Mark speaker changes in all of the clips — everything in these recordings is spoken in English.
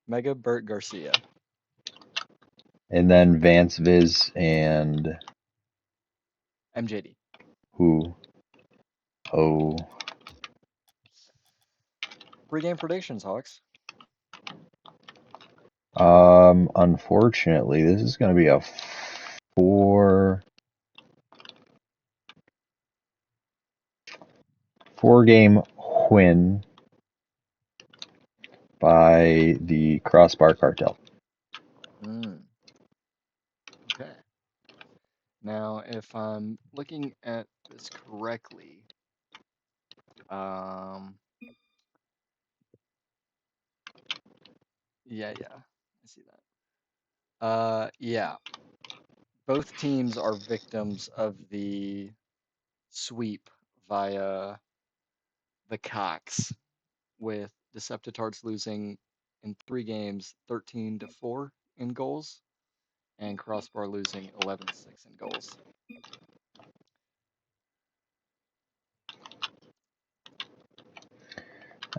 Speaker 1: Mega Bert Garcia.
Speaker 2: And then Vance Viz and
Speaker 1: MJD.
Speaker 2: who? Oh,
Speaker 1: Pre-game predictions, Hawks.
Speaker 2: unfortunately, this is going to be a four-game win by the Crossbar Cartel.
Speaker 1: Okay. Now, if I'm looking at this correctly, yeah, I see that. Yeah, both teams are victims of the sweep via the Cox, with Deceptitards losing in 3 games 13-4 in goals, and Crossbar losing 11-6 in goals.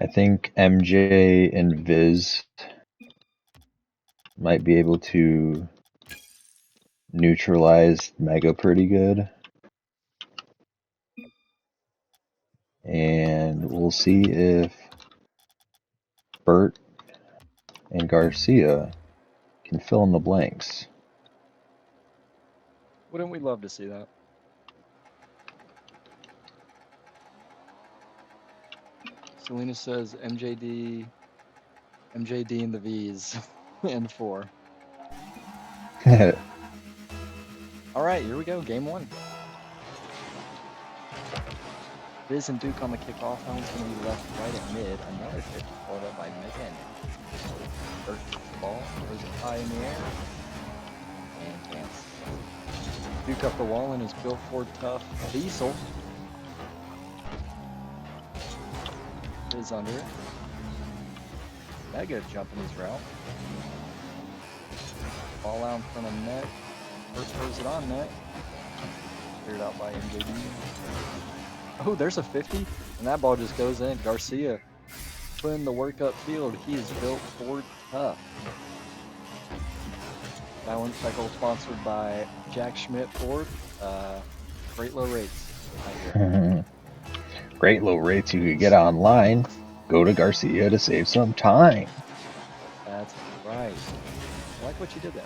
Speaker 2: I think MJ and Viz might be able to neutralize Mega pretty good. And we'll see if Bert and Garcia can fill in the blanks.
Speaker 1: Wouldn't we love to see that? Selena says MJD and the V's and 4. All right, here we go. Game 1. Viz and Duke on the kickoff. That one's going to be left right at mid. Another 50 followed up by Megan. Bert gets the ball, throws it high in the air, and Vance. Duke up the wall and is built for tough. Diesel is under it. Mega jumping his route. Ball out in front of net. Bert throws it on net. Cleared out by MJD. Oh, there's a 50, and that ball just goes in. Garcia putting the work upfield. He is built for tough. That goal sponsored by Jack Schmidt Ford. Great low rates out here.
Speaker 2: Great low rates you could get online. Go to Garcia to save some time.
Speaker 1: That's right. I like what you did there.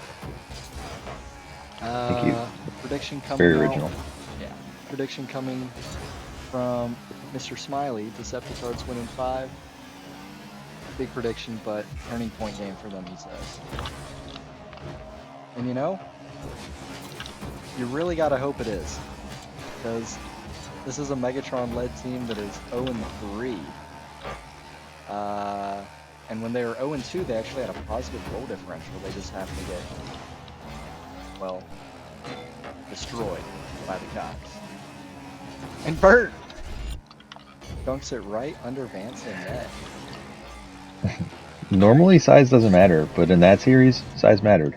Speaker 2: Thank you.
Speaker 1: The prediction coming
Speaker 2: Very
Speaker 1: out,
Speaker 2: original.
Speaker 1: Yeah. Prediction coming from Mr. Smiley. Deceptitards winning 5. Big prediction, but turning point game for them, he says. And you know, you really gotta hope it is, because this is a Megatron-led team that is 0-3. And when they were 0-2, they actually had a positive goal differential. They just happened to get, well, destroyed by the Cox. And Bert dunks it right under Vance and net.
Speaker 2: Normally size doesn't matter, but in that series, size mattered.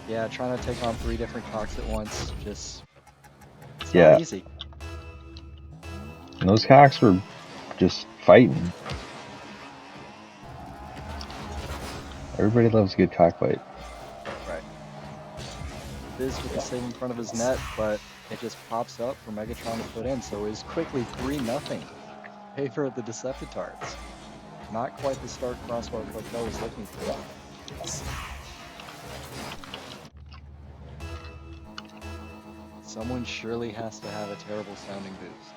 Speaker 1: Yeah, trying to take on 3 different Cox at once, it's
Speaker 2: Yeah.
Speaker 1: not easy.
Speaker 2: And those Cox were just fighting. Everybody loves a good cockfight.
Speaker 1: Right. Viz with the save in front of his net, but it just pops up for Megatron to put in, so it is quickly 3-0. Favor of the Deceptitards. Not quite the start Crossbar Cartel was looking for. Someone surely has to have a terrible sounding boost.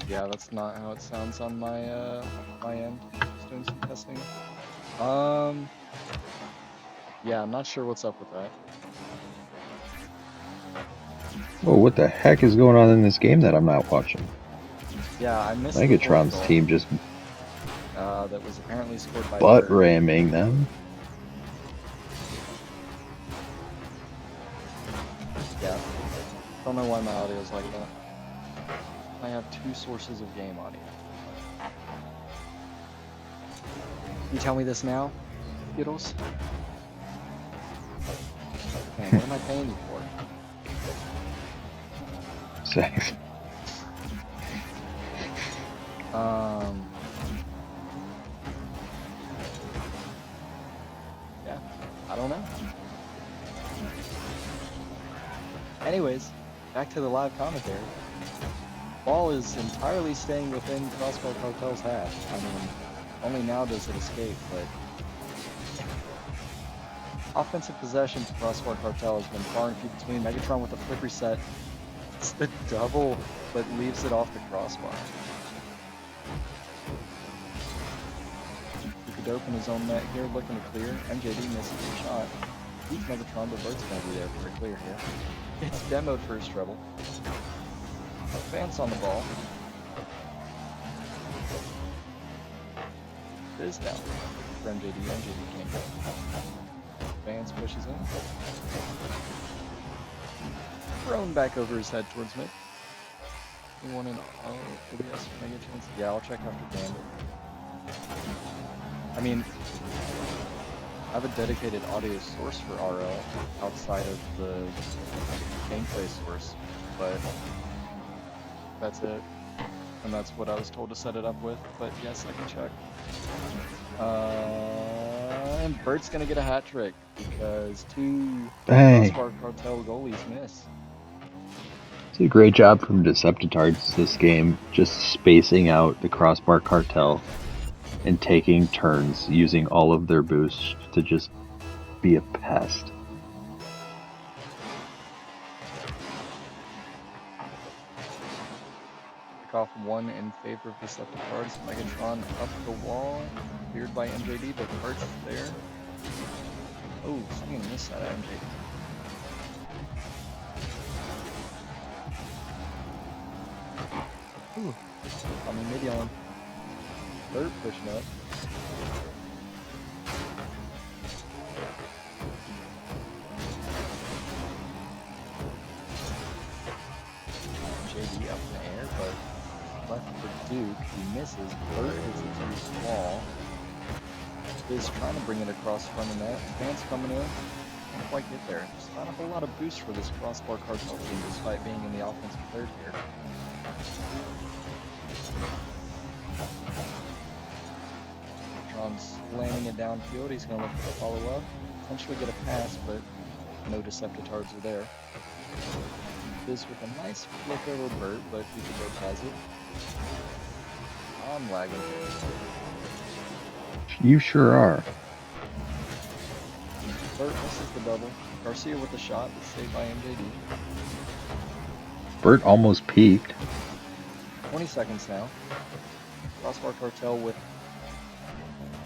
Speaker 1: Yeah, that's not how it sounds on my my end. Just doing some testing. Yeah, I'm not sure what's up with that.
Speaker 2: Oh, what the heck is going on in this game that I'm not watching?
Speaker 1: Yeah, I missed
Speaker 2: Megatron's
Speaker 1: the goal,
Speaker 2: team just
Speaker 1: that was apparently scored by
Speaker 2: butt
Speaker 1: Bert.
Speaker 2: ramming them.
Speaker 1: Yeah, don't know why my audio is like that. I have two sources of game audio. You tell me this now, Skittles? Man, what am I paying you for?
Speaker 2: Sex.
Speaker 1: Yeah, I don't know. Anyways, back to the live commentary. Ball is entirely staying within Crossbar Cartel's half. I mean, only now does it escape, but offensive possession for Crossbar Cartel has been far and few between. Megatron with a flip reset. It's the double, but leaves it off the crossbar. He could open his own net here, looking to clear. MJD misses the shot. Beats Megatron, but Bert's going to be there for a clear here. It's demoed for his treble. Vance on the ball. It is down for MJD. MJD can't get it. Vance pushes in. Thrown back over his head towards mid. You want an OBS mega chance? Yeah, I'll check after Gambit. I mean, I have a dedicated audio source for RL outside of the gameplay source, but that's it. And that's what I was told to set it up with, but yes, I can check. And Bert's gonna get a hat trick because two Crossbar Cartel goalies miss.
Speaker 2: It's a great job from Deceptitards this game, just spacing out the Crossbar Cartel and taking turns using all of their boosts to just be a pest.
Speaker 1: Off one in favor of Deceptitards. Megatron up the wall, cleared by MJD, but Bert's there. Oh, swinging this side of MJD. Ooh, I mean, maybe on Bert pushing up. JD up in the air, but left for Duke. He misses. Bert hits it to his wall. Is trying to bring it across front of net. Vance coming in. Can't quite get there. Just not a whole lot of boost for this Crossbar Cartel team despite being in the offensive third here. Tron's slamming it downfield. He's going to look for the follow-up. Potentially get a pass, but no Deceptitards are there. This with a nice flick over Bert, but Deceptitards has it. I'm lagging.
Speaker 2: You sure are.
Speaker 1: Bert misses the double. Garcia with the shot, but saved by MJD.
Speaker 2: Bert almost peaked.
Speaker 1: 20 seconds now. Crossbar Cartel with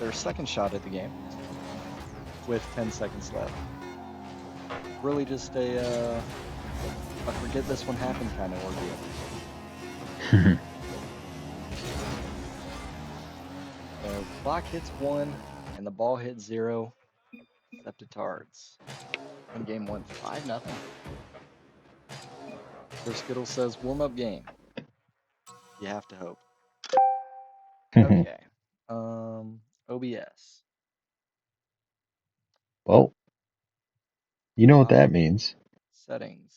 Speaker 1: their second shot at the game with 10 seconds left. Really just a forget this one happened kind of ordeal. The clock hits 1 and the ball hits 0. Deceptitards. In game 1, 5-0. Their Skittle says warm-up game. You have to hope. Okay. OBS.
Speaker 2: Well, you know what that means.
Speaker 1: Settings.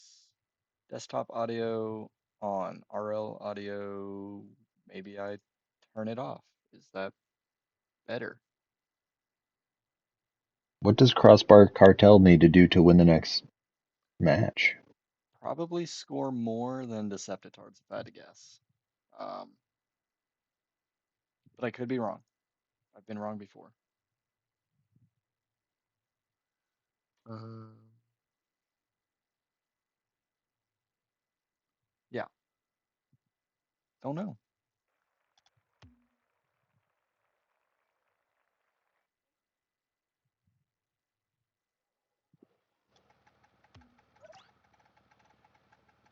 Speaker 1: Desktop audio on. RL audio. Maybe I turn it off. Is that better?
Speaker 2: What does Crossbar Cartel need to do to win the next match?
Speaker 1: Probably score more than Deceptitards, if I had to guess. But I could be wrong. I've been wrong before. Yeah. Don't know.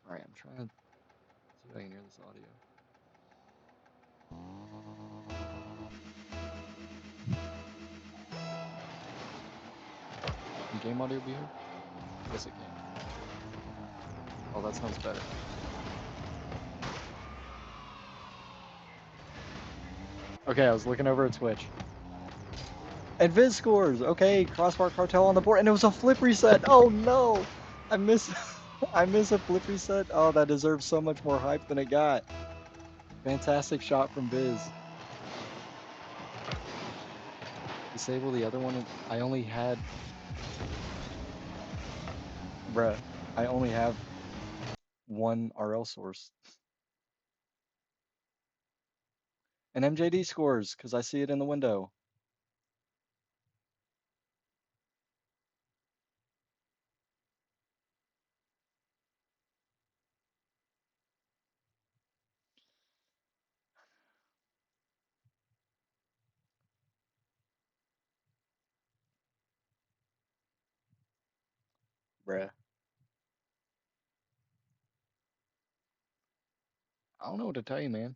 Speaker 1: All right, I'm trying to see if I can hear this audio. Can game audio be heard? Yes, it can. Oh, that sounds better. Okay, I was looking over at Twitch. And Viz scores. Okay, Crossbar Cartel on the board, and it was a flip reset. Oh no, I miss, I miss a flip reset. Oh, that deserves so much more hype than it got. Fantastic shot from Viz. Disable the other one. I only had, bruh. I only have one RL source. And MJD scores because I see it in the window. Bruh. I don't know what to tell you, man.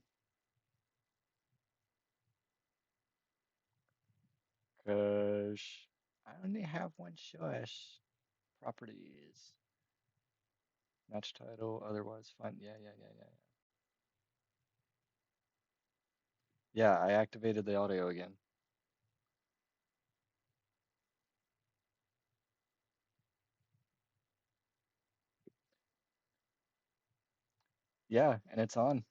Speaker 1: Cause I only have one choice. Properties. Match title, otherwise fine. Yeah. Yeah, I activated the audio again. Yeah, and it's on.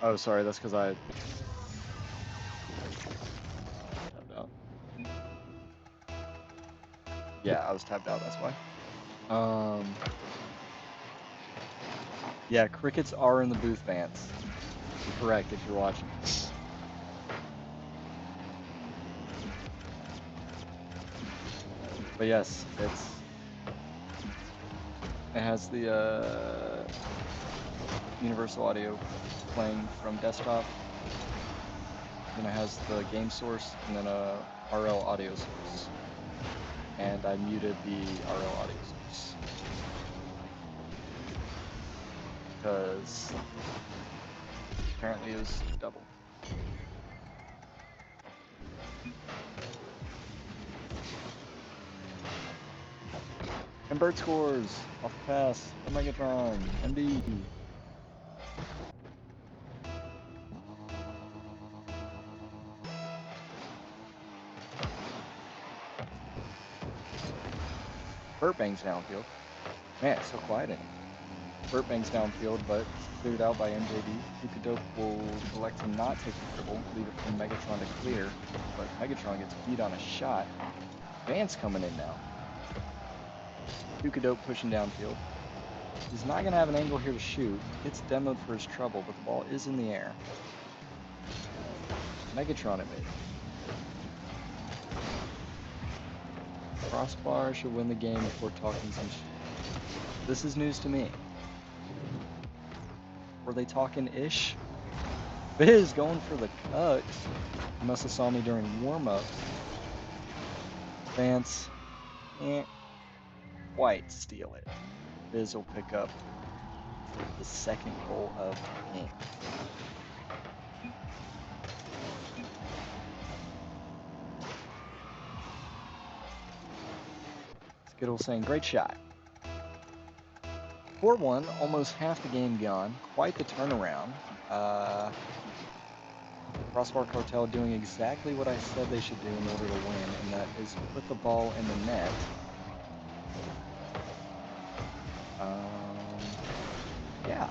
Speaker 1: Oh, sorry, that's because I tapped out. Yeah, I was tapped out, that's why. Yeah, crickets are in the booth, Vance. You're correct if you're watching. But yes, it has the universal audio playing from desktop. Then it has the game source and then a RL audio source. And I muted the RL audio source because apparently it was double. And Bird scores off the pass. The Megatron. MD. Burt bangs downfield. Man, it's so quiet in here. Burt bangs downfield, but it's cleared out by MJD. Dukadope will elect to not take the dribble, leave it for Megatron to clear, but Megatron gets beat on a shot. Vance coming in now. Dukadope pushing downfield. He's not going to have an angle here to shoot. Gets demoed for his trouble, but the ball is in the air. Megatron at mid. Crossbar should win the game before talking some shit. This is news to me. Were they talking ish? Viz going for the cuts. You must have saw me during warm-ups. Vance can't quite steal it. Viz will pick up the second goal of the game. Skittle saying, great shot. 4-1, almost half the game gone. Quite the turnaround. Crossbar Cartel doing exactly what I said they should do in order to win, and that is put the ball in the net. Yeah.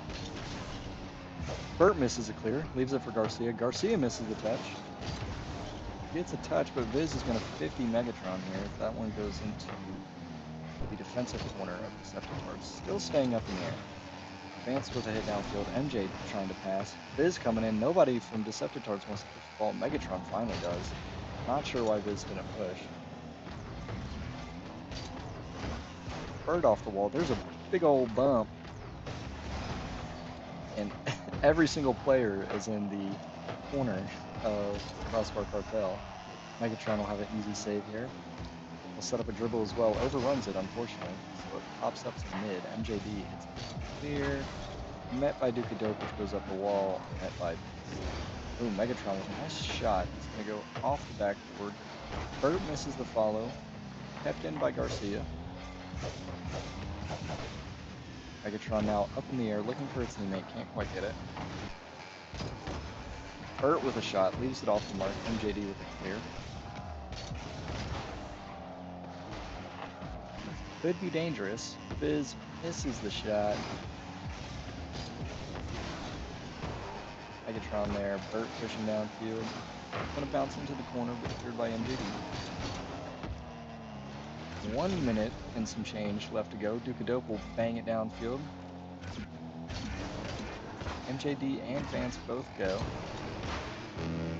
Speaker 1: Burt misses a clear, leaves it for Garcia. Garcia misses the touch. Gets a touch, but Viz is going to 50 Megatron here if that one goes into the defensive corner of Deceptitards. Still staying up in the air. Vance with a hit downfield. MJ trying to pass. Viz coming in. Nobody from Deceptitards wants to push the ball. Megatron finally does. Not sure why Viz didn't push. Bird off the wall. There's a big old bump. And every single player is in the corner of Crossbar Cartel. Megatron will have an easy save here. Will set up a dribble as well. Overruns it, unfortunately. So it pops up to mid. MJD hits it clear. Met by Dukadope, which goes up the wall. Met by... Ooh, Megatron with a nice shot. He's going to go off the backboard. Burt misses the follow. Kept in by Garcia. Megatron now up in the air, looking for a teammate, can't quite get it. Burt with a shot, leaves it off the mark, MJD with a clear. Could be dangerous. Fizz misses the shot. Megatron there, Burt pushing downfield. Gonna bounce into the corner, but cleared by MJD. 1 minute and some change left to go. Dukadope will bang it downfield. MJD and Vance both go.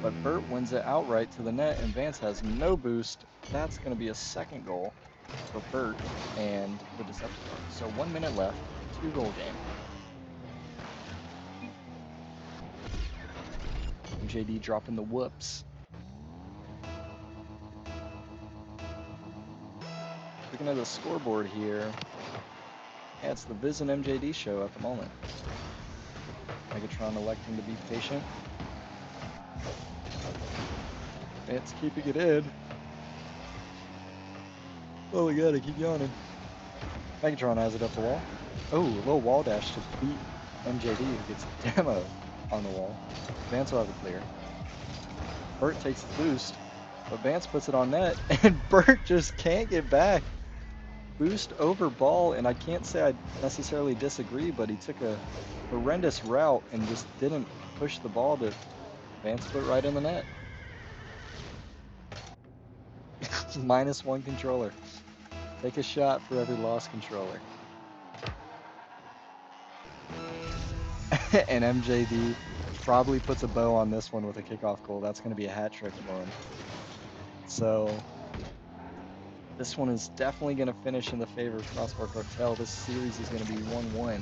Speaker 1: But Burt wins it outright to the net, and Vance has no boost. That's going to be a second goal for Burt and the Deceptitards. So 1 minute left, 2-goal game. MJD dropping the whoops. Looking at the scoreboard here, yeah, it's the Viz and MJD show at the moment. Megatron electing to be patient. Vance keeping it in. Oh my god, I keep yawning. Megatron has it up the wall. Oh, a little wall dash to beat MJD, who gets demo on the wall. Vance will have it clear. Burt takes the boost, but Vance puts it on net, and Burt just can't get back. Boost over ball, and I can't say I necessarily disagree, but he took a horrendous route and just didn't push the ball to Vance put right in the net. -1 controller. Take a shot for every lost controller. And MJD probably puts a bow on this one with a kickoff goal. That's going to be a hat trick for him. So this one is definitely going to finish in the favor of Crossbar Cartel. This series is going to be 1-1.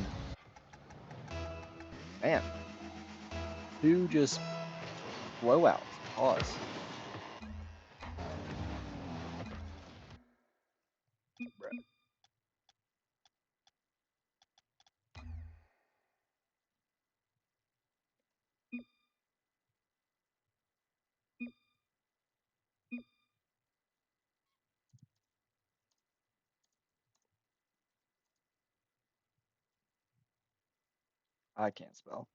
Speaker 1: Man, 2 just blowouts. Pause. I can't spell.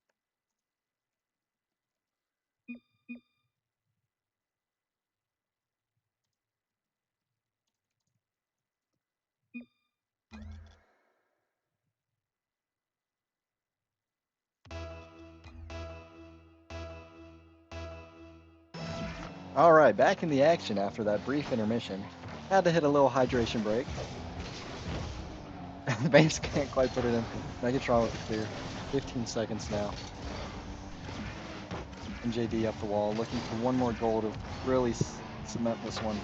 Speaker 1: All right, back in the action after that brief intermission. Had to hit a little hydration break. Vance can't quite put it in. Megatron with the clear. 15 seconds now. MJD up the wall, looking for one more goal to really cement this one.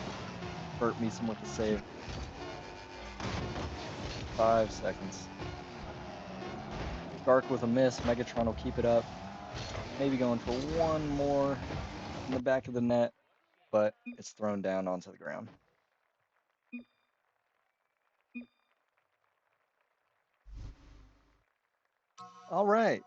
Speaker 1: Burt meets him with the save. 5 seconds. Dark with a miss. Megatron will keep it up. Maybe going for one more in the back of the net, but it's thrown down onto the ground. All right.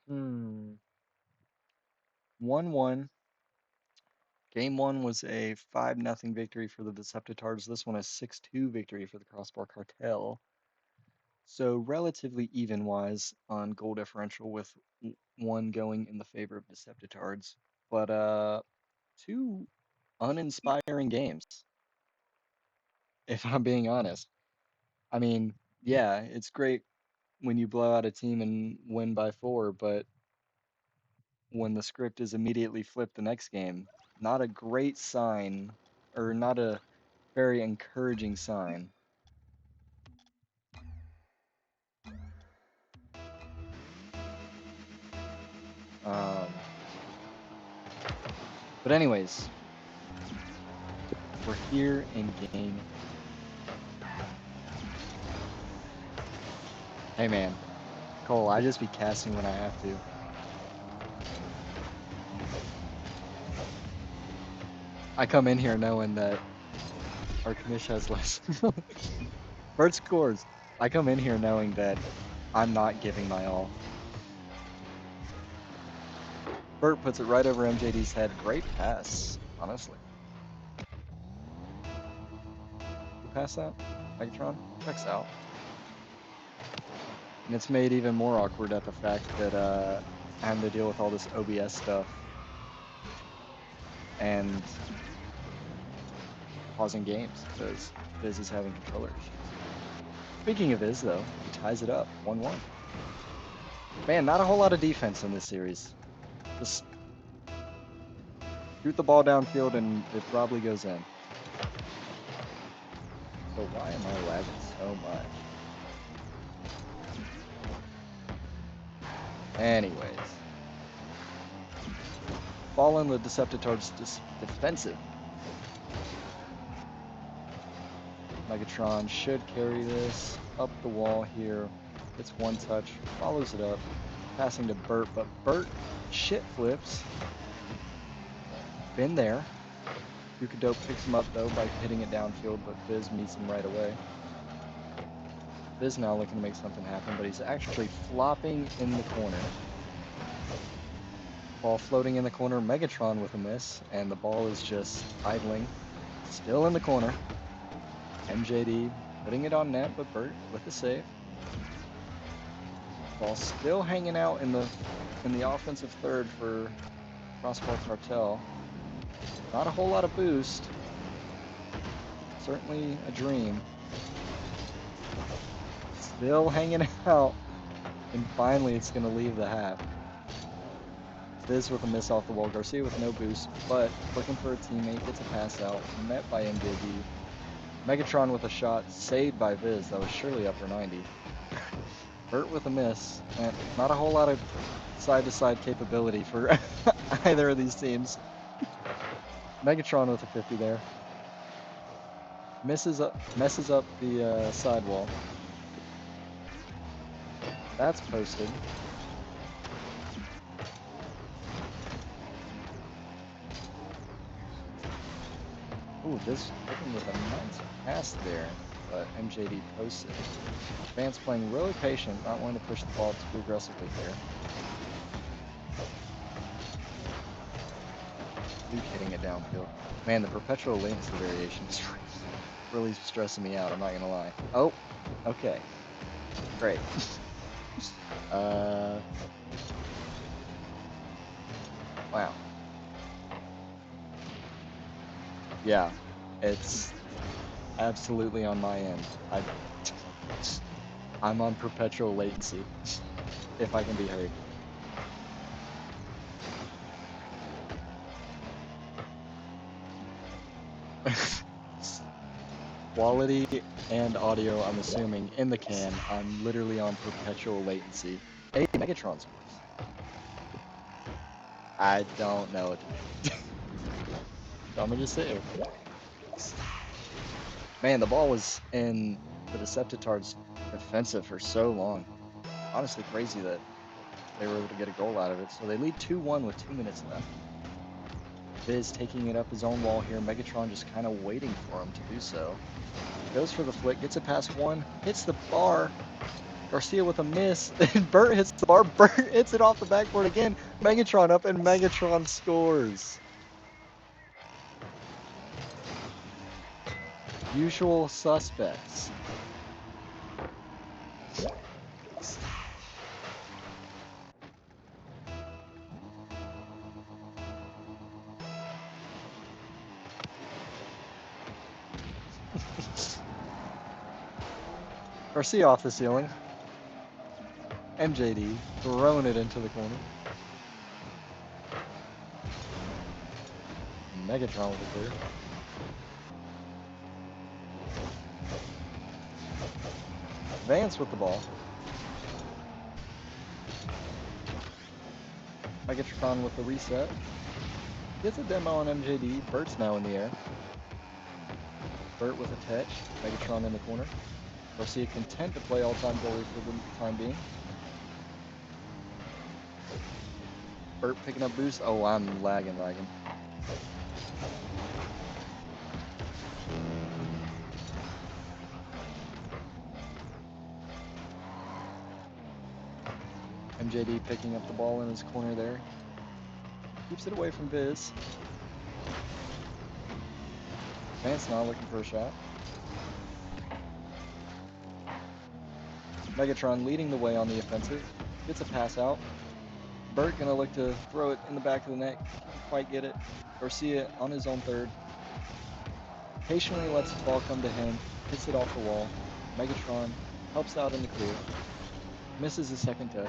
Speaker 1: Hmm. 1-1. Game 1 was a 5-0 victory for the Deceptitards. This one is 6-2 victory for the Crossbar Cartel. So relatively even-wise on goal differential, with one going in the favor of Deceptitards. But 2 uninspiring games, if I'm being honest. I mean, yeah, it's great when you blow out a team and win by 4, but when the script is immediately flipped the next game, not a great sign, or not a very encouraging sign. Um, but anyways, we're here in game. Hey man, Cole, I just be casting when I have to. I come in here knowing that our commish has less. Bert scores. I come in here knowing that I'm not giving my all. Bert puts it right over MJD's head. Great pass, honestly. Who passed that? Megatron? Checks out. And it's made even more awkward at the fact that I have to deal with all this OBS stuff and pausing games because Viz is having controller issues. Speaking of Viz, though, he ties it up 1-1. Man, not a whole lot of defense in this series. Just shoot the ball downfield and it probably goes in. So why am I lagging so much? Anyways. Ball in the Deceptitards defensive. Megatron should carry this up the wall here. Gets one touch, follows it up, passing to Bert, but Bert shit flips. Been there. Yukadope picks him up though by hitting it downfield, but Viz meets him right away. Viz now looking to make something happen, but he's actually flopping in the corner. Ball floating in the corner, Megatron with a miss, and the ball is just idling. Still in the corner. MJD putting it on net, but Bert with the save. Ball still hanging out in the offensive third for Crossbar Cartel. Not a whole lot of boost. Certainly a dream. Still hanging out. And finally it's going to leave the half. Viz with a miss off the wall. Garcia with no boost, but looking for a teammate. Gets a pass out. Met by MJD. Megatron with a shot. Saved by Viz. That was surely upper 90. Bert with a miss. And not a whole lot of side-to-side capability for either of these teams. Megatron with a 50 there. Messes up the sidewall. That's posted. Ooh, this looking with a nice pass there, but MJD posted. Vance playing really patient, not wanting to push the ball too aggressively here. Luke hitting it downfield. Man, the perpetual latency variation is really stressing me out, I'm not gonna lie. Oh, okay. Great. Wow. Yeah, it's absolutely on my end. I'm on perpetual latency, if I can be heard. Quality and audio, I'm assuming, in the can. I'm literally on perpetual latency. Hey, Megatron scores. I don't know what to do. So I'm gonna just sit here. Man, the ball was in the Deceptitards defensive for so long. Honestly, crazy that they were able to get a goal out of it. So they lead 2-1 with 2 minutes left. Viz taking it up his own wall here. Megatron just kind of waiting for him to do so. Goes for the flick, gets it past one, hits the bar. Garcia with a miss, and Bert hits the bar. Bert hits it off the backboard again. Megatron up, and Megatron scores. Usual suspects. Garcia off the ceiling. MJD throwing it into the corner. Megatron with the clear. Vance with the ball. Megatron with the reset. Gets a demo on MJD. Bert's now in the air. Bert with a touch. Megatron in the corner. Garcia content to play all-time goalie for the time being. Burt picking up boost. Oh, I'm lagging. MJD picking up the ball in his corner there. Keeps it away from Viz. Vance now looking for a shot. Megatron leading the way on the offensive. Gets a pass out. Burt gonna look to throw it in the back of the net. Can't quite get it. Garcia on his own third. Patiently lets the ball come to him. Hits it off the wall. Megatron helps out in the clear. Misses his second touch.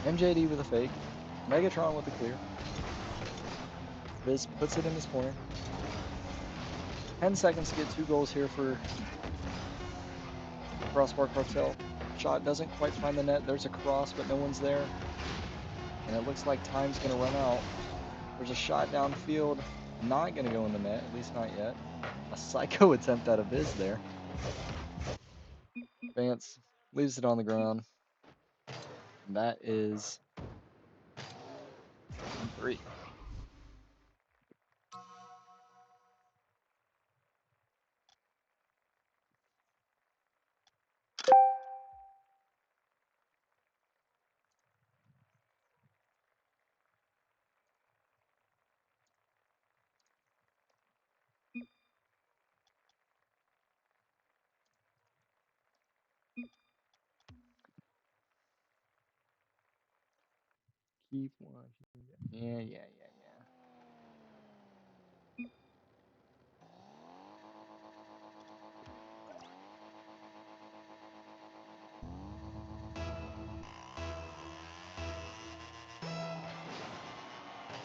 Speaker 1: MJD with a fake. Megatron with the clear. Viz puts it in his corner. 10 seconds to get 2 goals here for Crossbar Cartel. Shot doesn't quite find the net. There's a cross, but no one's there. And it looks like time's going to run out. There's a shot downfield. Not going to go in the net, at least not yet. A psycho attempt at a Viz there. Vance leaves it on the ground. And that is 3. Keep watching. Yeah.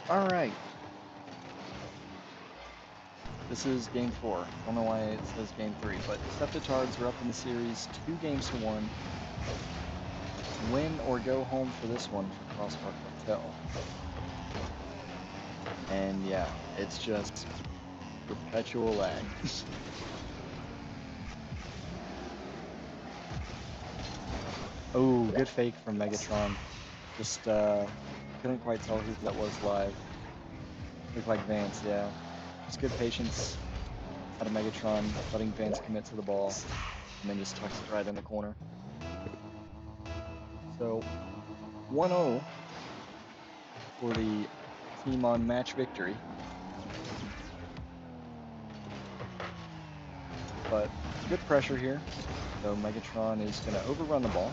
Speaker 1: All right. This is game 4. I don't know why it says game 3, but Deceptitards are up in the series 2-1. Win or go home for this one for Crossbar Cartel. And yeah, it's just perpetual lag. Oh, good fake from Megatron. Just couldn't quite tell who that was live. Looked like Vance, yeah. Just good patience out of Megatron, letting Vance commit to the ball, and then just tucks it right in the corner. So, 1-0 for the team on match victory. But good pressure here. So Megatron is going to overrun the ball.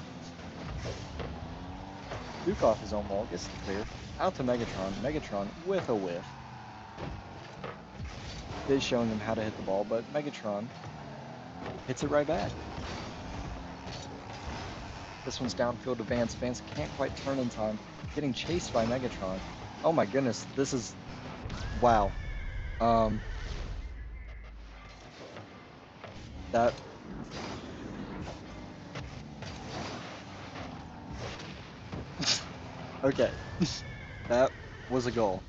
Speaker 1: Duke off his own ball, gets the clear. Out to Megatron. Megatron with a whiff. Is showing him how to hit the ball, but Megatron hits it right back. This one's downfield to Vance. Vance can't quite turn in time. Getting chased by Megatron. Oh my goodness, this is... Wow. That... Okay. That was a goal.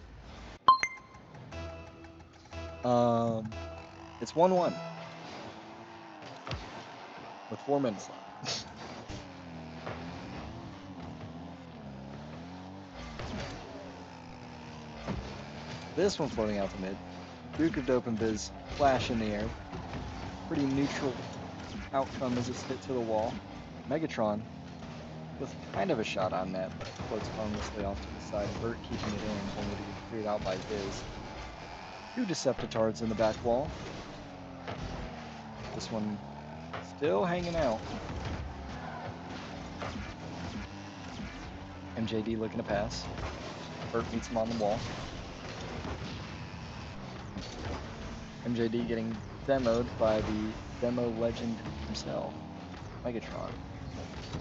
Speaker 1: It's 1-1. With 4 minutes left. This one floating out to mid. Duke of Dope and Biz flash in the air. Pretty neutral outcome as it's hit to the wall. Megatron with kind of a shot on net, but floats harmlessly off to the side. Burt keeping it in, only to be cleared out by Biz. 2 Deceptitards in the back wall. This one still hanging out. MJD looking to pass. Burt meets him on the wall. MJD getting demoed by the demo legend himself, Megatron.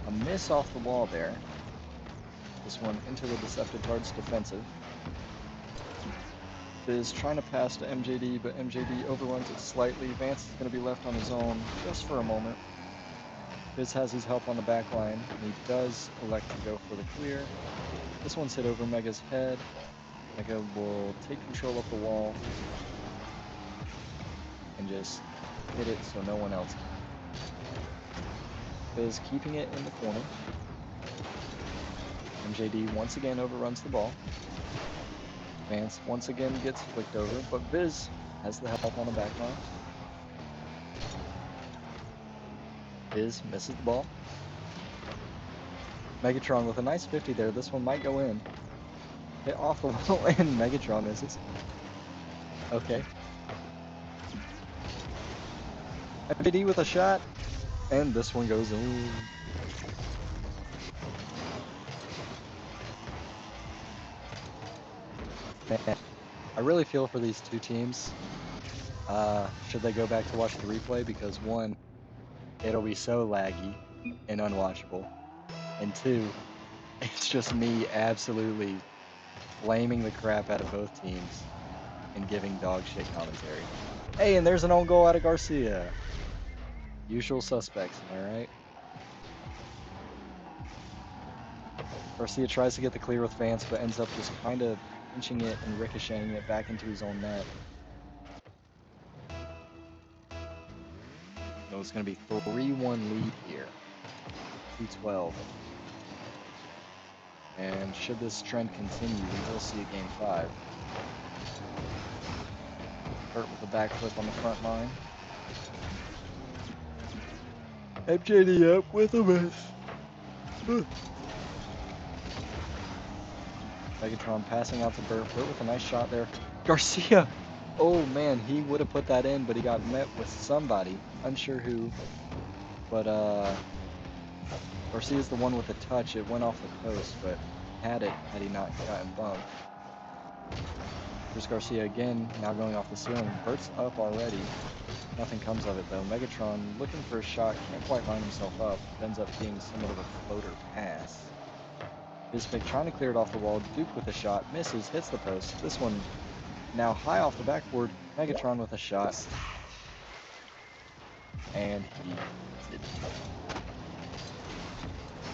Speaker 1: A miss off the wall there. This one into the Deceptitards defensive. Is trying to pass to MJD, but MJD overruns it slightly. Vance is going to be left on his own just for a moment. Biz has his help on the back line, and he does elect to go for the clear. This one's hit over Mega's head. Mega will take control of the wall and just hit it so no one else can. Biz keeping it in the corner. MJD once again overruns the ball. Vance once again gets flicked over, but Viz has the help on the back line. Viz misses the ball. Megatron with a nice 50 there. This one might go in. Hit off the wall and Megatron misses. Okay. MJD with a shot. And this one goes in. Man, I really feel for these two teams. Should they go back to watch the replay? Because one, it'll be so laggy and unwatchable. And two, it's just me absolutely blaming the crap out of both teams and giving dog shit commentary. Hey, and there's an own goal out of Garcia. Usual suspects, am I right? Garcia tries to get the clear with Vance, but ends up just kind of pinching it and ricocheting it back into his own net. So it's going to be 3-1 lead here. 2-12. And should this trend continue, we will see a game 5. Hurt with a backflip on the front line. MJD up with a miss. Megatron passing out to Burt. Burt with a nice shot there. Garcia! Oh man, he would have put that in, but he got met with somebody. Unsure who. But Garcia's the one with the touch. It went off the post, but had he not gotten bumped. Here's Garcia again, now going off the ceiling. Burt's up already. Nothing comes of it though. Megatron looking for a shot, can't quite line himself up. Ends up being somewhat of a floater pass. Bismick trying to clear it off the wall. Duke with a shot, misses, hits the post. This one now high off the backboard. Megatron with a shot. And he hits it.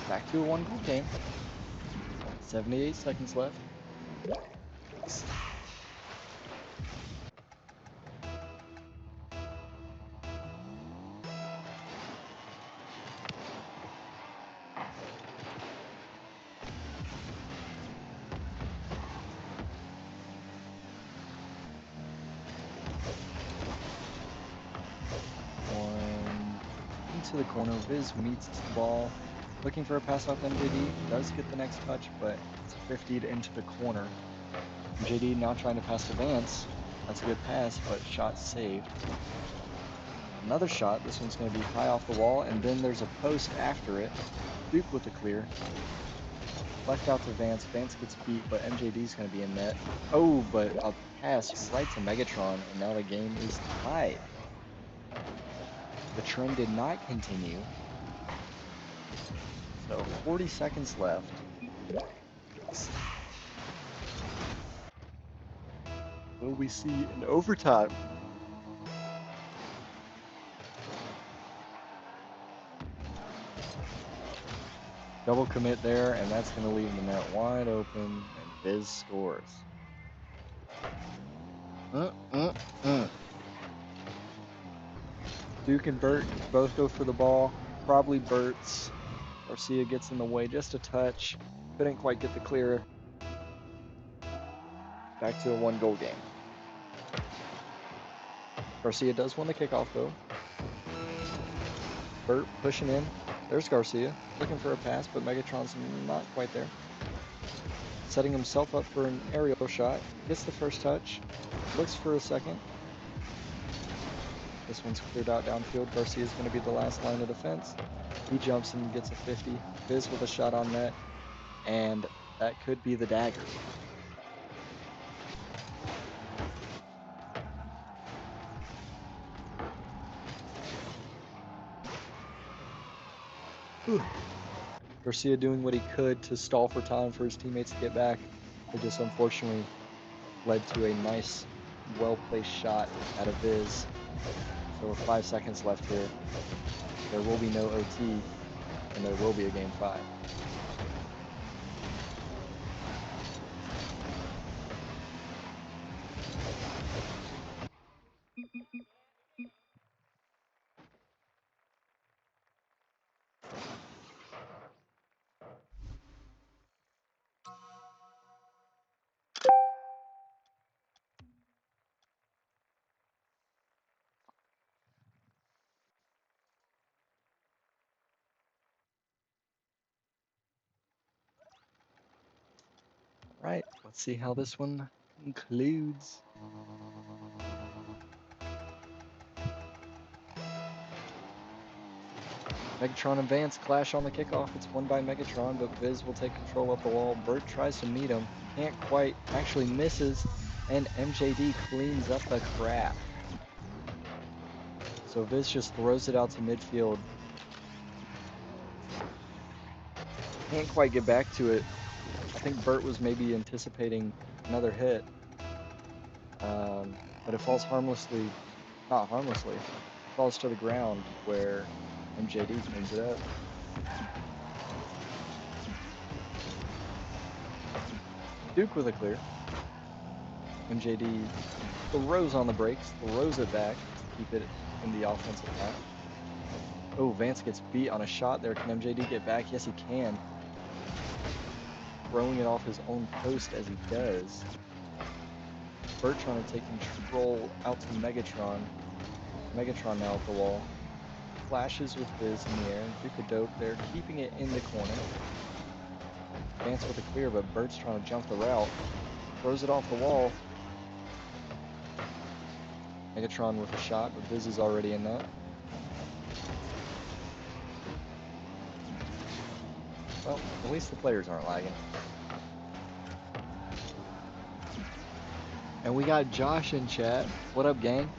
Speaker 1: Back to a 1-goal game. 78 seconds left. To the corner, Viz meets the ball, looking for a pass off MJD, does get the next touch, but it's 50'd into the corner. MJD now trying to pass to Vance, that's a good pass, but shot saved. Another shot, this one's going to be high off the wall, and then there's a post after it. Duke with the clear. Left out to Vance, Vance gets beat, but MJD's going to be in net. Oh, but a pass right to Megatron, and now the game is tied. The trend did not continue. So 40 seconds left. Will we see an overtime? Double commit there, and that's going to leave the net wide open, and Viz scores. Duke and Burt both go for the ball. Probably Burt's. Garcia gets in the way just a touch. Couldn't quite get the clear. Back to a 1-goal game. Garcia does win the kickoff though. Burt pushing in. There's Garcia looking for a pass, but Megatron's not quite there. Setting himself up for an aerial shot. Gets the first touch. Looks for a second. This one's cleared out downfield. Garcia's going to be the last line of defense. He jumps and gets a 50. Viz with a shot on net. And that could be the dagger. Garcia doing what he could to stall for time for his teammates to get back. It just unfortunately led to a nice, well-placed shot out of Viz. So with 5 seconds left here, there will be no OT, and there will be a game 5. Right, let's see how this one concludes. Megatron and Vance clash on the kickoff. It's won by Megatron, but Viz will take control up the wall. Bert tries to meet him, can't quite, actually misses, and MJD cleans up the crap. So Viz just throws it out to midfield. Can't quite get back to it. I think Bert was maybe anticipating another hit. But it falls harmlessly, not harmlessly, it falls to the ground where MJD cleans it up. Duke with a clear. MJD throws on the brakes, throws it back to keep it in the offensive half. Oh, Vance gets beat on a shot there. Can MJD get back? Yes, he can. Throwing it off his own post as he does. Bert trying to take control out to Megatron. Megatron now at the wall. Flashes with Viz in the air. Duke a dope there, keeping it in the corner. Vance with a clear, but Bert's trying to jump the route. Throws it off the wall. Megatron with a shot, but Viz is already in that. Well, at least the players aren't lagging. And we got Josh in chat. What up, gang?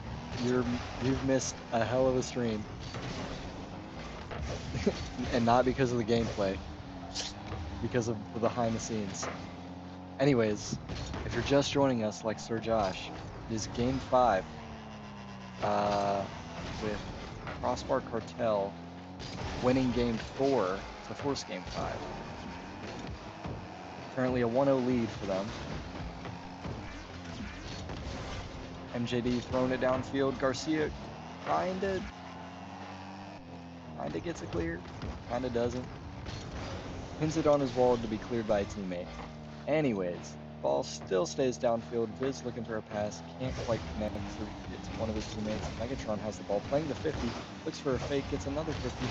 Speaker 1: You've missed a hell of a stream. And not because of the gameplay. Because of the behind the scenes. Anyways, if you're just joining us like Sir Josh, it is game 5 with Crossbar Cartel winning game 4 to force game 5. Currently a 1-0 lead for them. MJD throwing it downfield. Garcia kinda gets it cleared, kinda doesn't. Pins it on his wall to be cleared by a teammate. Anyways, ball still stays downfield. Viz looking for a pass, can't quite connect to one of his teammates. Megatron has the ball, playing the 50, looks for a fake, gets another 50.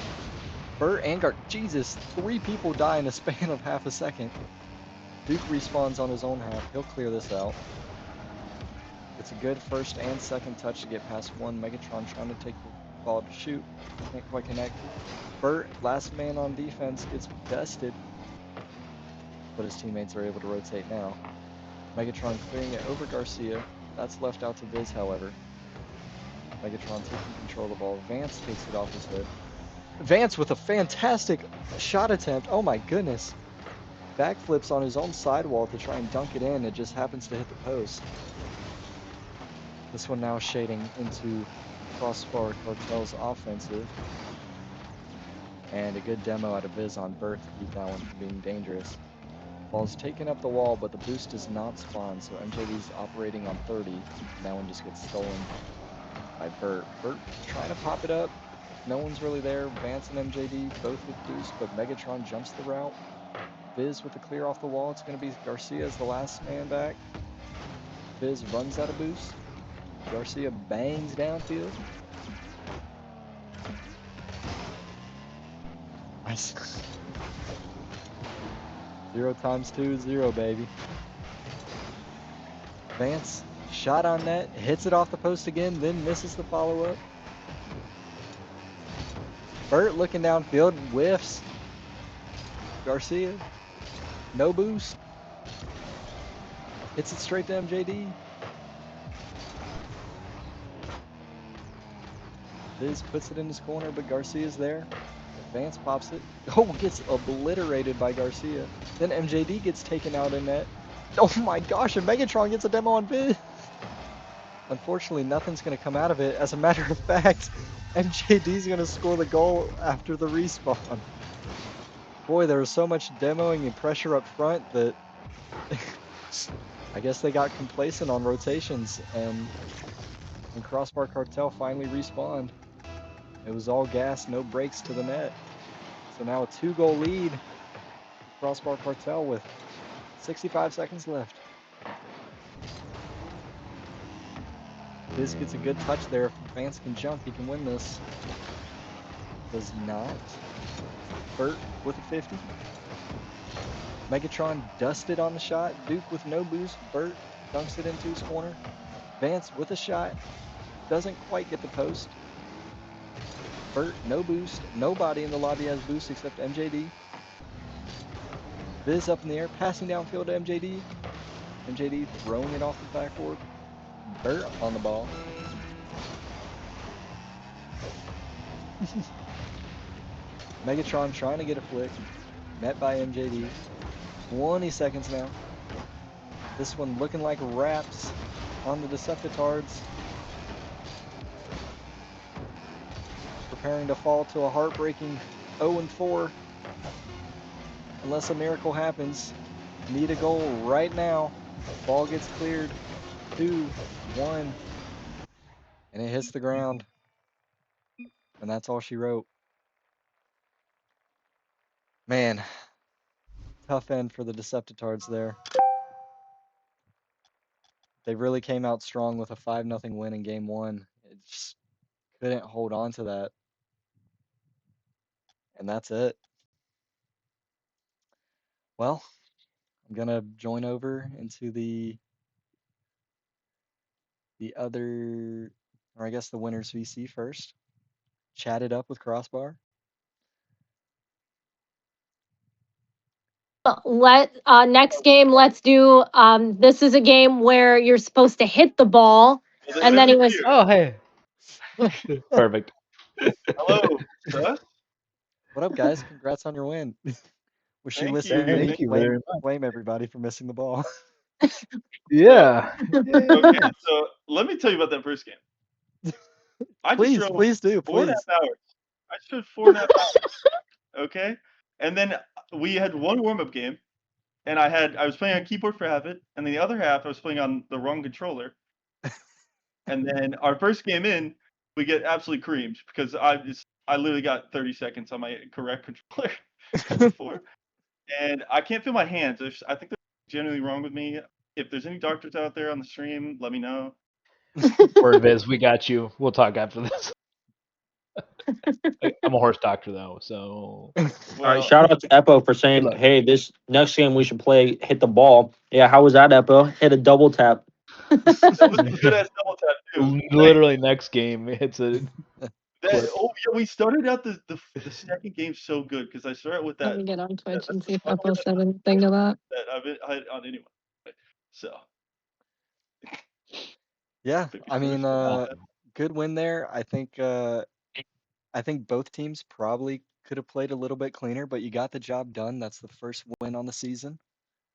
Speaker 1: Bert and Jesus, 3 people die in a span of half a second. Duke respawns on his own half. He'll clear this out. It's a good first and second touch to get past one. Megatron trying to take the ball to shoot. Can't quite connect. Bert, last man on defense, gets dusted. But his teammates are able to rotate now. Megatron clearing it over Garcia. That's left out to Viz, however. Megatron taking control of the ball. Vance takes it off his head. Vance with a fantastic shot attempt. Oh my goodness. Backflips on his own sidewall to try and dunk it in. It just happens to hit the post. This one now shading into Crossbar Cartel's offensive. And a good demo out of Viz on Bert to keep that one from being dangerous. Ball's taken up the wall, but the boost does not spawn, so MJD's operating on 30. And that one just gets stolen by Bert. Bert trying to pop it up. No one's really there. Vance and MJD both with boost, but Megatron jumps the route. Viz with the clear off the wall. It's going to be Garcia as the last man back. Viz runs out of boost. Garcia bangs downfield. Nice. 0 times 2 is 0, baby. Vance, shot on net, hits it off the post again, then misses the follow-up. Bert looking downfield, whiffs. Garcia, no boost. Hits it straight to MJD. Viz puts it in his corner, but Garcia's there. Vance pops it. Oh, gets obliterated by Garcia. Then MJD gets taken out in net. Oh my gosh, and Megatron gets a demo on Viz. Unfortunately, nothing's going to come out of it. As a matter of fact, MJD's going to score the goal after the respawn. Boy, there was so much demoing and pressure up front that I guess they got complacent on rotations, and Crossbar Cartel finally respawned. It was all gas, no brakes to the net. So now a 2-goal lead. Crossbar Cartel with 65 seconds left. Viz gets a good touch there. If Vance can jump, he can win this. Does not. Bert with a 50. Megatron dusted on the shot. Duke with no boost. Burt dunks it into his corner. Vance with a shot. Doesn't quite get the post. Burt, no boost. Nobody in the lobby has boost except MJD. Viz up in the air, passing downfield to MJD. MJD throwing it off the backboard. Burt on the ball. Megatron trying to get a flick. Met by MJD. 20 seconds now. This one looking like wraps on the Deceptitards. Preparing to fall to a heartbreaking 0-4. Unless a miracle happens. Need a goal right now. Ball gets cleared. 2, 1. And it hits the ground. And that's all she wrote. Man, tough end for the Deceptitards there. They really came out strong with a 5-0 win in game 1. It just couldn't hold on to that. And that's it. Well, I'm gonna join over into the other, or I guess the winners VC first. Chat it up with Crossbar.
Speaker 3: Next game, let's do this is a game where you're supposed to hit the ball,
Speaker 4: Well,
Speaker 3: and then he was
Speaker 4: here.
Speaker 2: Oh, hey. Perfect.
Speaker 4: Hello, Gus.
Speaker 1: What up, guys? Congrats on your win. Was she
Speaker 4: Thank
Speaker 1: listening
Speaker 4: you.
Speaker 1: to me
Speaker 2: Thank you
Speaker 1: blame,
Speaker 2: very much.
Speaker 1: blame everybody for missing the ball?
Speaker 2: Yeah.
Speaker 4: Okay, so let me tell you about that first game. I just
Speaker 1: Please,
Speaker 4: drove
Speaker 1: please do,
Speaker 4: 4.5
Speaker 1: please.
Speaker 4: hours. I just drove 4.5 hours. Okay, and then we had one warm-up game, and I was playing on keyboard for half it, and then the other half I was playing on the wrong controller. And then our first game in, we get absolutely creamed because I literally got 30 seconds on my correct controller before. And I can't feel my hands. I think there's generally wrong with me. If there's any doctors out there on the stream, let me know.
Speaker 2: Word Viz, we got you. We'll talk after this. I'm a horse doctor though, so
Speaker 5: All
Speaker 4: Well,
Speaker 5: right, shout out to Epo for saying,
Speaker 2: luck.
Speaker 5: "Hey, this next game we should play hit the ball." Yeah, how was that, Epo? Hit a double tap.
Speaker 4: that was a good ass double tap too.
Speaker 2: Literally next game it's a
Speaker 4: Yeah, we started out the second game so good because I started with
Speaker 3: Let
Speaker 4: that.
Speaker 3: me get on Twitch
Speaker 4: That's
Speaker 3: and
Speaker 4: the
Speaker 3: see if
Speaker 4: smart
Speaker 3: Epo said anything to that.
Speaker 4: that I've had on anyone. So
Speaker 1: Yeah,
Speaker 4: maybe
Speaker 1: I mean,
Speaker 4: first,
Speaker 1: good win there. I think both teams probably could have played a little bit cleaner, but you got the job done. That's the first win on the season.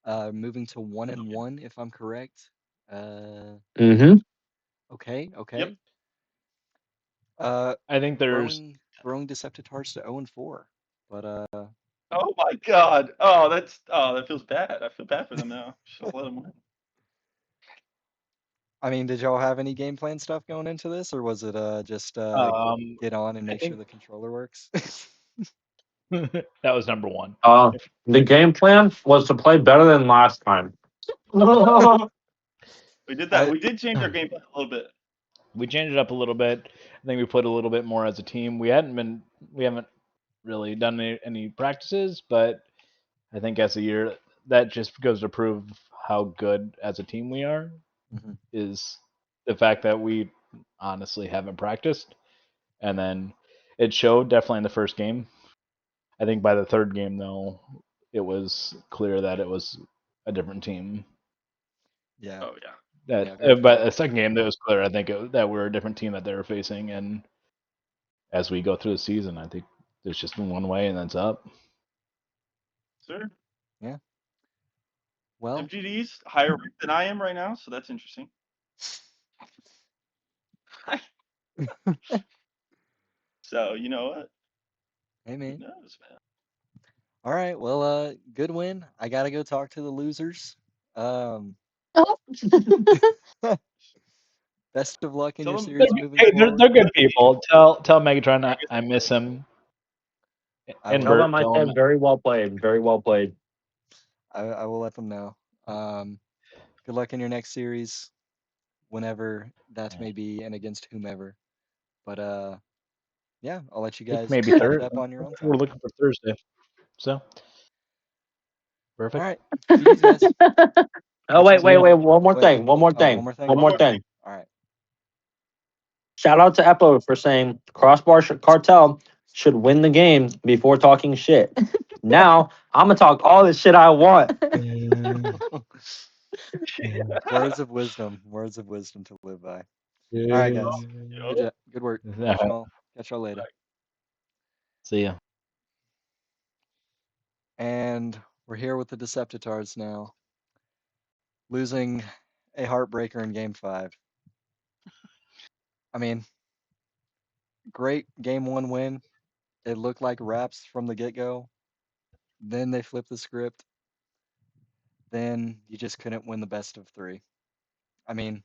Speaker 1: Moving to 1-1, if I'm correct.
Speaker 5: Mm-hmm.
Speaker 1: Okay.
Speaker 4: Yep.
Speaker 2: I think there's
Speaker 1: Growing Deceptitards to 0-4. But
Speaker 4: Oh my god. Oh, that feels bad. I feel bad for them now. Should have let them win.
Speaker 1: I mean, did y'all have any game plan stuff going into this, or was it just get on and
Speaker 2: I
Speaker 1: make sure
Speaker 2: think
Speaker 1: the controller works?
Speaker 2: that was number one.
Speaker 5: The game plan was to play better than last time.
Speaker 4: We did that.
Speaker 1: I-
Speaker 4: We did change our game plan a little bit.
Speaker 2: We changed it up a little bit. I think we played a little bit more as a team. We haven't really done any practices, but I think as a year that just goes to prove how good as a team we are.
Speaker 1: Mhm.
Speaker 2: Is the fact that we honestly haven't practiced, and then it showed definitely in the first game. I think by the third game though, it was clear that it was a different team.
Speaker 1: Yeah.
Speaker 4: Oh yeah.
Speaker 2: That
Speaker 1: Yeah,
Speaker 2: but the second game that was clear. I think that we're a different team that they were facing, and as we go through the season, I think there's just been one way, and that's up.
Speaker 4: Sir.
Speaker 1: Well,
Speaker 4: MGD's higher ranked than I am right now, so that's interesting. So you know what?
Speaker 1: hey
Speaker 4: Who
Speaker 1: man.
Speaker 4: knows, man?
Speaker 1: All right. Well, good win. I gotta go talk to the losers.
Speaker 3: Oh.
Speaker 1: Best of luck in
Speaker 4: Tell
Speaker 1: your
Speaker 4: them-
Speaker 1: series moving
Speaker 2: Hey,
Speaker 1: forward.
Speaker 2: they're good people. Tell Megatron I miss him.
Speaker 1: I
Speaker 2: And
Speaker 1: will,
Speaker 5: Tell
Speaker 2: Bert,
Speaker 5: them I
Speaker 2: tell him
Speaker 5: said very well played. Very well played.
Speaker 1: I will let them know. Good luck in your next series, whenever that may be, and against whomever. But yeah, I'll let you guys
Speaker 2: maybe
Speaker 1: chat it
Speaker 2: Thursday.
Speaker 1: up on your own
Speaker 2: We're
Speaker 1: time.
Speaker 2: looking for Thursday. So Perfect.
Speaker 1: All right. GG's, guys.
Speaker 5: Oh
Speaker 1: Catch
Speaker 5: wait,
Speaker 1: you later.
Speaker 5: one more
Speaker 1: Wait.
Speaker 5: thing, one more
Speaker 1: Oh,
Speaker 5: thing,
Speaker 1: one more thing?
Speaker 5: one more thing.
Speaker 1: All right.
Speaker 5: Shout out to Epo for saying Crossbar Cartel should win the game before talking shit. Now I'm gonna talk all the shit I want.
Speaker 1: Words of wisdom. Words of wisdom to live by. All right, guys. Good work. Catch y'all later.
Speaker 2: See ya.
Speaker 1: And we're here with the Deceptitards now, losing a heartbreaker in Game 5. I mean, great Game 1 win. It looked like wraps from the get-go. Then they flipped the script. Then you just couldn't win the best of 3. I mean,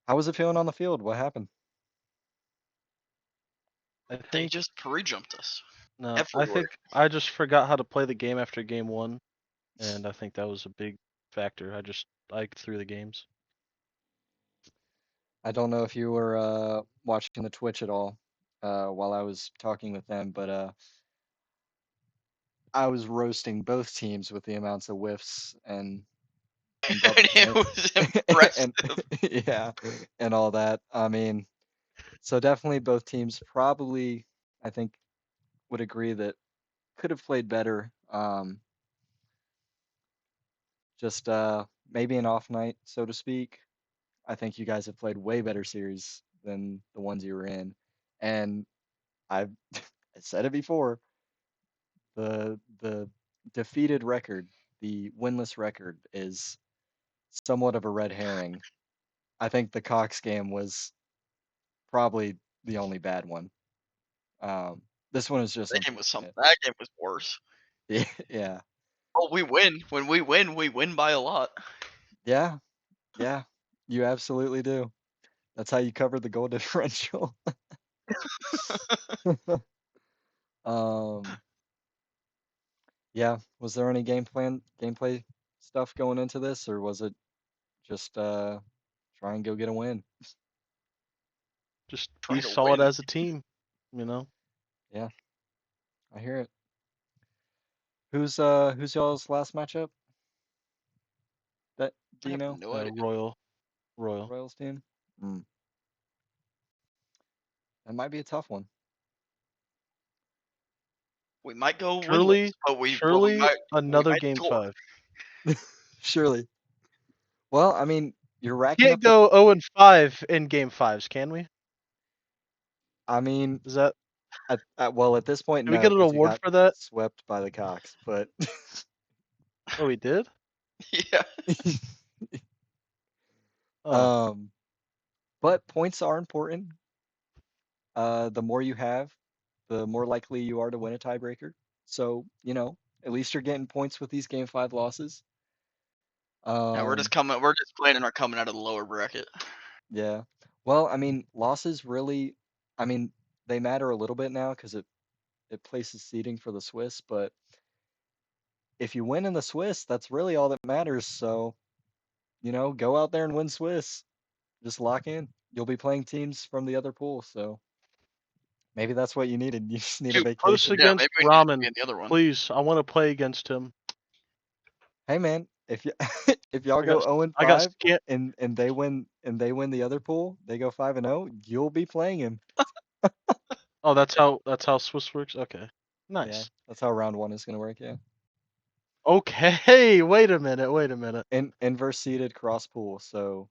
Speaker 1: how was it feeling on the field? What happened?
Speaker 6: I
Speaker 7: They
Speaker 6: think
Speaker 7: just curry jumped us.
Speaker 6: no.
Speaker 7: everywhere.
Speaker 6: I think I just forgot how to play the game after game 1, and I think that was a big factor. I threw the games.
Speaker 1: I don't know if you were watching the Twitch at all while I was talking with them, but I was roasting both teams with the amounts of whiffs and double
Speaker 7: It
Speaker 1: points
Speaker 7: was impressive.
Speaker 1: and yeah, and all that. I mean, so definitely both teams probably, I think, would agree that could have played better. Just maybe an off night, so to speak. I think you guys have played way better series than the ones you were in, and I've I said it before. The defeated record, the winless record, is somewhat of a red herring. I think the Cox game was probably the only bad one. This one is just
Speaker 7: That game was
Speaker 1: unfortunate.
Speaker 7: something. That game was worse.
Speaker 1: Yeah,
Speaker 7: Oh, we win. When we win by a lot.
Speaker 1: yeah, yeah. You absolutely do. That's how you cover the goal differential. Um, yeah. Was there any gameplay stuff going into this, or was it just try and go get a win?
Speaker 6: Just
Speaker 7: Trying
Speaker 6: be
Speaker 7: to
Speaker 6: solid
Speaker 7: win.
Speaker 6: as a team, you know.
Speaker 1: Yeah, I hear it. Who's y'all's last matchup? That do
Speaker 7: I
Speaker 1: you
Speaker 7: have
Speaker 1: know?
Speaker 7: no idea.
Speaker 6: Royal.
Speaker 1: Royals team? That might be a tough one.
Speaker 7: We might go
Speaker 6: Surely,
Speaker 7: winless, but we
Speaker 6: surely another
Speaker 7: might
Speaker 6: game
Speaker 7: score.
Speaker 6: 5.
Speaker 1: Surely. Well, I mean, you're racking
Speaker 6: Can't
Speaker 1: up the.
Speaker 6: go 0-5 in game 5s, can we?
Speaker 1: I mean,
Speaker 6: Is that?
Speaker 1: well, at this point,
Speaker 6: Did we
Speaker 1: no,
Speaker 6: get an
Speaker 1: because you
Speaker 6: award
Speaker 1: got
Speaker 6: for that?
Speaker 1: swept by the Cox. But
Speaker 6: Oh, we did.
Speaker 7: Yeah.
Speaker 6: Oh,
Speaker 1: but points are important. The more you have, the more likely you are to win a tiebreaker. So, at least you're getting points with these game 5 losses.
Speaker 7: Now we're just coming. We're just planning on coming out of the lower bracket.
Speaker 1: Yeah. Well, I mean, losses really, I mean, they matter a little bit now because it places seeding for the Swiss, but if you win in the Swiss, that's really all that matters. So, go out there and win Swiss. Just lock in. You'll be playing teams from the other pool, so maybe that's what you needed. You just need a
Speaker 7: Dude,
Speaker 6: put us
Speaker 1: vacation.
Speaker 7: Yeah,
Speaker 6: against
Speaker 7: maybe we need to be
Speaker 6: Ramen,
Speaker 7: in the other one.
Speaker 6: please. I want to play against him.
Speaker 1: Hey man, if you if y'all
Speaker 6: I
Speaker 1: go
Speaker 6: got
Speaker 1: 0 and
Speaker 6: I got
Speaker 1: 5
Speaker 6: scant.
Speaker 1: and they win the other pool, they go 5 and 0, you'll be playing him.
Speaker 6: Oh, that's how Swiss works. Okay,
Speaker 1: Yeah,
Speaker 6: nice.
Speaker 1: that's how round 1 is going to work, yeah.
Speaker 6: Okay, wait a minute.
Speaker 1: Inverse seeded cross pool, so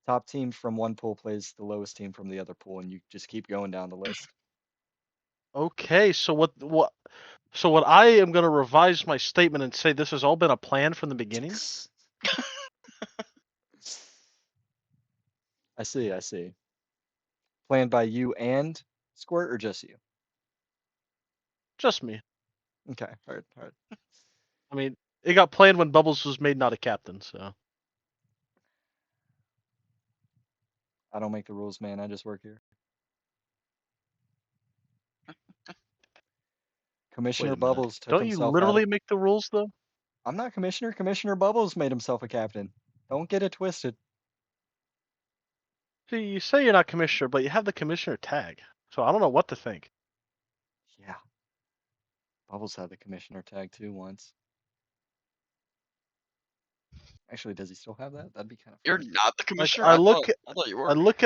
Speaker 1: top team from one pool plays the lowest team from the other pool, and you just keep going down the list.
Speaker 6: Okay, so what? So what? I am gonna revise my statement and say this has all been a plan from the beginning.
Speaker 1: I see. Planned by you and Squirt, or just you?
Speaker 6: Just me.
Speaker 1: Okay, heard.
Speaker 6: I mean, it got planned when Bubbles was made not a captain. So
Speaker 1: I don't make the rules, man. I just work here. Commissioner
Speaker 6: wait a minute.
Speaker 1: Bubbles took
Speaker 6: Don't you
Speaker 1: himself out of.
Speaker 6: literally make the rules though?
Speaker 1: I'm not commissioner. Commissioner Bubbles made himself a captain. Don't get it twisted.
Speaker 6: See, you say you're not commissioner, but you have the commissioner tag. So I don't know what to think.
Speaker 1: Yeah. Bubbles had the commissioner tag too once. Actually, does he still have that? That'd be kind of
Speaker 7: You're
Speaker 1: fun.
Speaker 7: not the
Speaker 6: Like
Speaker 7: commissioner.
Speaker 6: I
Speaker 7: I
Speaker 6: look
Speaker 7: thought you were.
Speaker 6: I look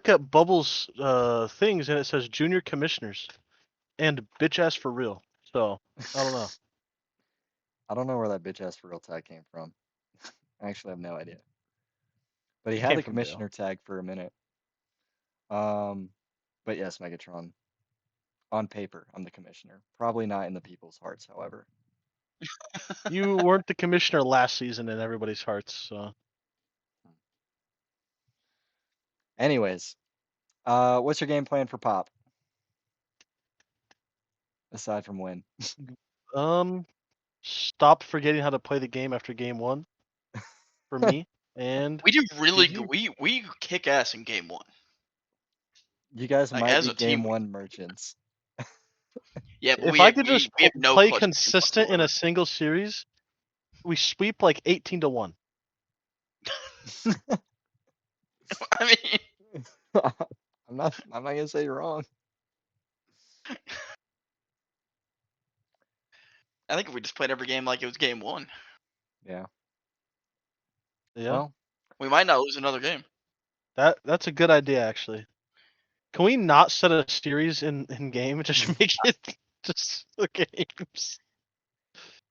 Speaker 6: at Bubbles things and it says junior commissioners and bitch ass for real. So I don't know.
Speaker 1: I don't know where that bitch ass for real tag came from. I actually have no idea. But he
Speaker 6: It
Speaker 1: had
Speaker 6: came
Speaker 1: the
Speaker 6: from Dale.
Speaker 1: commissioner tag for a minute. But yes, Megatron. On paper, I'm the commissioner. Probably not in the people's hearts, however.
Speaker 6: You weren't the commissioner last season in everybody's hearts. So
Speaker 1: Anyways, what's your game plan for Pop? Aside from win.
Speaker 6: stop forgetting how to play the game after game 1 for me and
Speaker 7: We do really
Speaker 6: GG.
Speaker 7: good. We kick ass in game 1.
Speaker 1: You guys
Speaker 7: Like
Speaker 1: might
Speaker 7: as
Speaker 1: be
Speaker 7: a team.
Speaker 1: game 1 merchants.
Speaker 7: Yeah, but
Speaker 6: If
Speaker 7: we
Speaker 6: I
Speaker 7: have,
Speaker 6: could just
Speaker 7: we have no
Speaker 6: play
Speaker 7: clutch games
Speaker 6: consistent in a
Speaker 7: whatsoever.
Speaker 6: single series, we sweep like 18-1.
Speaker 7: I mean,
Speaker 1: I'm not gonna say you're wrong.
Speaker 7: I think if we just played every game like it was game 1,
Speaker 1: Yeah.
Speaker 6: Yeah.
Speaker 1: Well,
Speaker 7: we might not lose another game.
Speaker 6: That's a good idea actually. Can we not set a series in game and just make it just the games?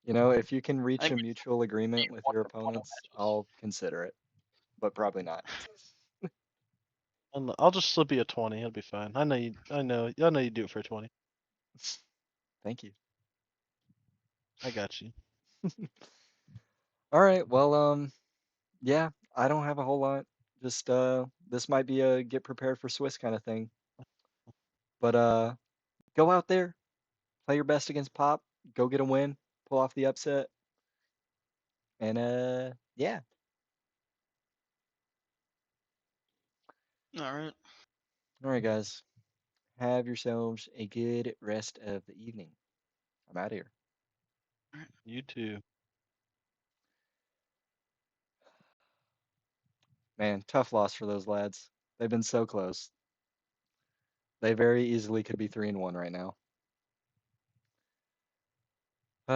Speaker 1: you know, if you can
Speaker 7: I
Speaker 1: reach
Speaker 7: think
Speaker 1: a
Speaker 7: we
Speaker 1: mutual agreement with
Speaker 7: won
Speaker 1: your
Speaker 7: the bubble
Speaker 1: opponents,
Speaker 7: matches.
Speaker 1: I'll consider it. But probably not.
Speaker 6: I'll just slip you a 20. It'll be fine. I know you do it for a 20.
Speaker 1: Thank you.
Speaker 6: I got you.
Speaker 1: All right. Well, yeah, I don't have a whole lot. Just this might be a get prepared for Swiss kind of thing. But go out there, play your best against Pop, go get a win, pull off the upset. And yeah.
Speaker 7: All right.
Speaker 1: All right, guys. Have yourselves a good rest of the evening. I'm out of here.
Speaker 6: You too.
Speaker 1: Man, tough loss for those lads. They've been so close. They very easily could be 3-1 right now.